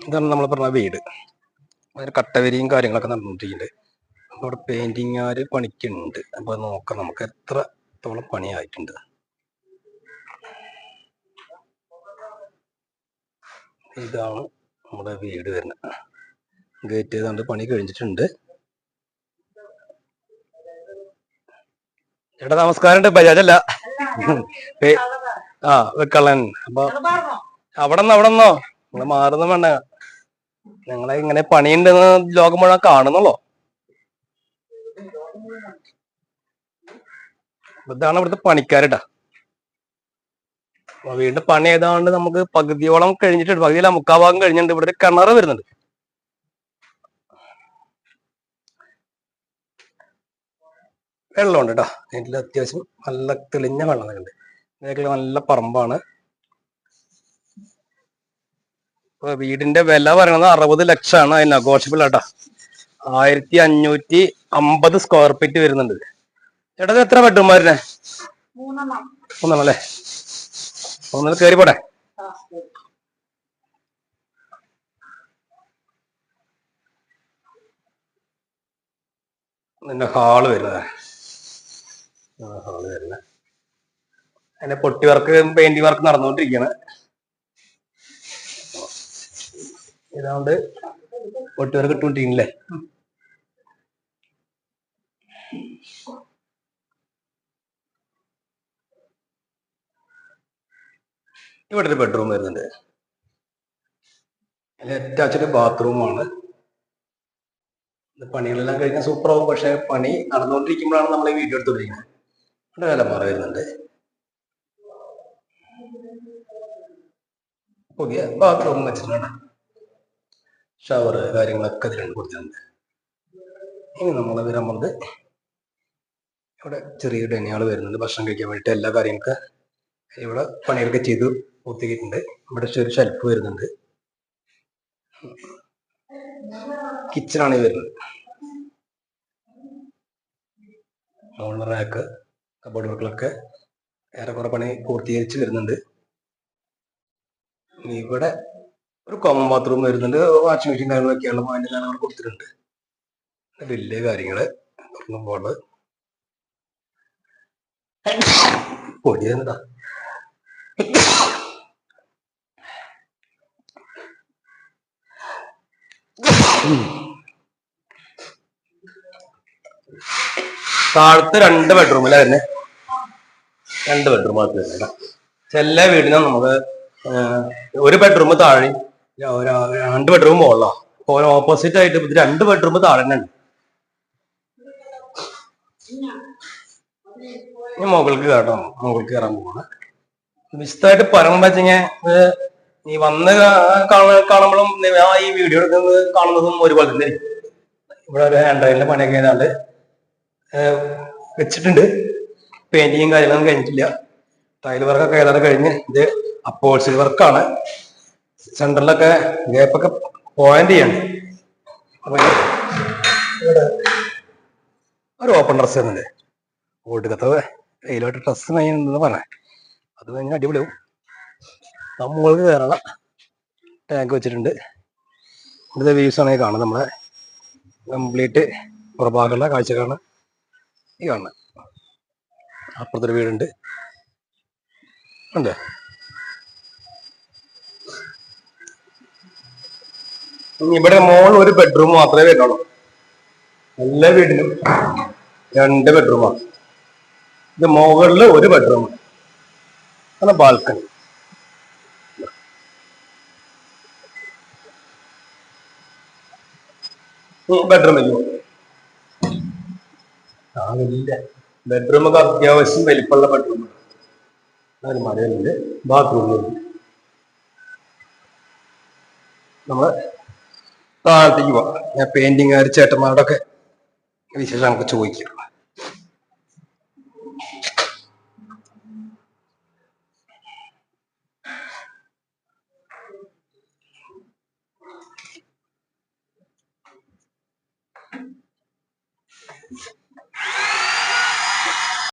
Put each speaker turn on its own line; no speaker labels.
ഇതാണ് നമ്മൾ പറഞ്ഞ വീട്. അതിന് കട്ടവരിയും കാര്യങ്ങളൊക്കെ നടന്നുകൊണ്ടിരിക്കുന്നുണ്ട്. അപ്പോൾ അവിടെ പെയിന്റിങ്ങുകാർ പണിക്കുണ്ട്. അപ്പോൾ അത് നോക്കാം നമുക്ക് എത്രത്തോളം പണിയായിട്ടുണ്ട്. ഇതാണ് നമ്മുടെ വീട് വരുന്നത്. ഗേറ്റ് ചെയ്തുകൊണ്ട് പണി കഴിഞ്ഞിട്ടുണ്ട്. ചേട്ടാ നമസ്കാരം. ബജാജല്ല, വെക്കള്ളൻ. അപ്പൊ അവിടെന്നോ നിങ്ങൾ മാറുന്ന വേണ്ട, ഞങ്ങളെ ഇങ്ങനെ പണിയുണ്ടെന്ന് ലോകം മുഴുവൻ കാണുന്നുള്ളോ. ഇതാണ് ഇവിടുത്തെ പണിക്കാരട്ടാ. വീണ്ടും പണി ഏതാണ്ട് നമുക്ക് പകുതിയോളം കഴിഞ്ഞിട്ടുണ്ട്. പകുതിയില്ല, മുക്കാൽ ഭാഗം കഴിഞ്ഞിട്ടുണ്ട്. ഇവിടെ ഒരു കിണറ് വരുന്നുണ്ട്. വെള്ളമുണ്ട് കേട്ടോ. ഇതിൽ അത്യാവശ്യം നല്ല തെളിഞ്ഞ വെള്ളം ഉണ്ട്. ഇതിനൊക്കെ നല്ല പറമ്പാണ്. വീടിന്റെ വില പറയുന്നത് 60 ലക്ഷമാണ്. അത് നെഗോഷ്യബിൾ ആട്ടാ. 1550 സ്ക്വയർ ഫീറ്റ് വരുന്നുണ്ട്. ചേട്ടാ എത്ര ബെഡ്റൂം വരുന്നേ? 3 അല്ലേ? 1 കയറി പോട്ടെ. നിന്റെ ഹാള് വരുന്നത് അതിന്റെ പൊട്ടി വർക്ക് പെയിന്റിങ് വർക്ക് നടന്നുകൊണ്ടിരിക്കുകയാണ്. ഇതാണ്ട് പൊട്ടി വർക്ക് ഇട്ടുകൊണ്ടിരിക്കുന്നില്ലേ. ഇവിടെ ഒരു ബെഡ്റൂം വരുന്നുണ്ട്. അറ്റാച്ച്ഡ് ബാത്റൂമാണ്. പണികളെല്ലാം കഴിഞ്ഞാൽ സൂപ്പറാവും. പക്ഷെ പണി നടന്നുകൊണ്ടിരിക്കുമ്പോഴാണ് നമ്മൾ ഈ വീഡിയോ എടുത്തുകൊണ്ടിരിക്കുന്നത്. ഇവിടെ വിലമാറ വരുന്നുണ്ട്. പുതിയ ബാത്റൂം വെച്ചിട്ടുണ്ട്. ഷവർ കാര്യങ്ങളൊക്കെ ഇതിലാണ് കൊടുത്തിട്ടുണ്ട്. ഇനി നമ്മൾ വരുന്നത് ഇവിടെ ചെറിയ ഡൈനിങ് ഹാൾ വരുന്നുണ്ട്. ഭക്ഷണം കഴിക്കാൻ വേണ്ടിയിട്ട് എല്ലാ കാര്യങ്ങൾക്ക് ഇവിടെ പണികളൊക്കെ ചെയ്ത് പൂർത്തിയാക്കിയിട്ടുണ്ട്. ഇവിടെ ഒരു ഷെൽഫ് വരുന്നുണ്ട്. കിച്ചണാണ് ഈ വരുന്നത്. മുകളിൽ റാക്ക്, കബോർഡ് വർക്കുകളൊക്കെ ഏറെക്കുറെ പണി പൂർത്തീകരിച്ച് വരുന്നുണ്ട്. ഇവിടെ ഒരു കോമൺ ബാത്റൂം വരുന്നുണ്ട്. വാഷിംഗ് മെഷീൻ കാര്യങ്ങളൊക്കെയാണ് അതിൻ്റെ കാര്യങ്ങൾ കൊടുത്തിട്ടുണ്ട്. വലിയ കാര്യങ്ങള് തുറന്നുമ്പോൾ പൊടിയെന്താ താഴത്ത് 2 ബെഡ്റൂമിലാണ് തന്നെ. 2 ബെഡ്റൂം ആക്കി വരുന്നുണ്ട്. എല്ലാ വീടിനും നമുക്ക് 1 ബെഡ്റൂം താഴെ 2 ബെഡ്റൂം മുകളിലോ. ഓപ്പോസിറ്റ് ആയിട്ട് 2 ബെഡ്റൂം താഴെ തന്നെ ഉണ്ട്. മുകൾക്ക് കേട്ടോ, മുകൾക്ക് കയറാൻ പോവാണ്. വിശദമായിട്ട് പറയുമ്പോ വെച്ചാൽ നീ വന്ന് കാണുമ്പോഴും ഈ വീഡിയോ എടുക്കുന്നത് കാണുന്നതും ഒരുപോലെ തന്നെ. ഇവിടെ ഒരു ഹാൻഡ്രൈലിന്റെ പണിയൊക്കെ ഏതാണ്ട് വെച്ചിട്ടുണ്ട്. പെയിന്റിങ്ങും കാര്യങ്ങളൊന്നും കഴിഞ്ഞിട്ടില്ല. ടൈൽ വർക്കൊക്കെ ഏതാണ്ട് കഴിഞ്ഞ് ഇത് അപ്പോൾസറി വർക്കാണ്. സെന്ററിലൊക്കെ ഗ്യാപ്പൊക്കെ പോയിന്റ് ചെയ്യണം. അപ്പൊ ഒരു ഓപ്പൺ ഡ്രസ് തന്നെ ഓട്ടുകത്ത വെയിലോട്ട് ഡ്രസ് കഴിഞ്ഞെന്ന് പറഞ്ഞേ. അത് കഴിഞ്ഞാൽ അടിപൊളിയാവും. നമ്മൾക്ക് കയറണം. ടാങ്ക് വെച്ചിട്ടുണ്ട്. ഇവിടുത്തെ വ്യൂസ് ആണെങ്കിൽ കാണാം. നമ്മളെ കംപ്ലീറ്റ് പുറഭാഗമുള്ള കാഴ്ചകളാണ് ഈ കാണുന്നത്. അപ്പുറത്തൊരു വീടുണ്ട് ഉണ്ട്. ഇവിടെ മോൾ 1 ബെഡ്റൂം മാത്രമേ വരുന്നുള്ളൂ. എല്ലാ വീടിനും 2 ബെഡ്റൂമാണ്. ഇത് മുകളിൽ 1 ബെഡ്റൂം, അങ്ങനെ ബാൽക്കണി. ബെഡ്റൂം വലിയ ബെഡ്റൂമൊക്കെ അത്യാവശ്യം വലിപ്പമുള്ള ബെഡ്റൂം. അതിന് മഴയുണ്ട്. ബാത്റൂമിൽ നമ്മള് താഴത്തേക്ക് പോവാം. ഞാൻ പെയിന്റിങ്ങുകാർ ചേട്ടന്മാരോടൊക്കെ വിശേഷം നമുക്ക് ചോദിക്കാം.